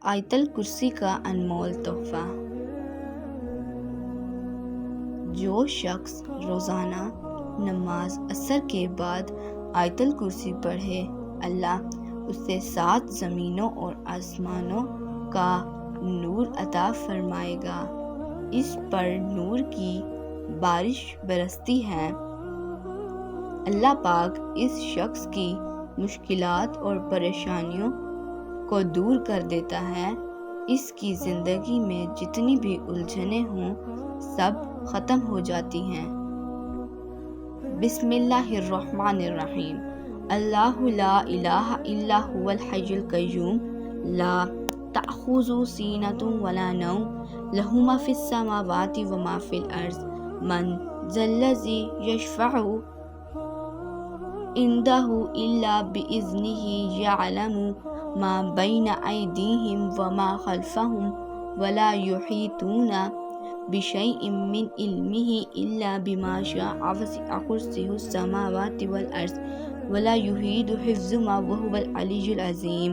آیت الکرسی کا انمول تحفہ۔ جو شخص روزانہ نماز عصر کے بعد آیت الکرسی پڑھے، اللہ اسے 7 زمینوں اور آسمانوں کا نور عطا فرمائے گا۔ اس پر نور کی بارش برستی ہے۔ اللہ پاک اس شخص کی مشکلات اور پریشانیوں کو دور کر دیتا ہے۔ اس کی زندگی میں جتنی بھی الجھنیں ہوں سب ختم ہو جاتی ہیں۔ بسم اللہ الرحمن الرحیم۔ اللہ لا الہ الا هو الحی القیوم لا تأخذہ سینۃ ولا نوم لہ ما فی السماوات وما فی الارض من ذا الذی یشفع عندہ الا بإذنہ یعلم ما بین ایدیہم وما خلفہم ولا یحیطون بشیء من علمہ الا بما شاء وسع کرسیہ السماوات والارض ولا یحیط حفظہما وہو العلی العظیم۔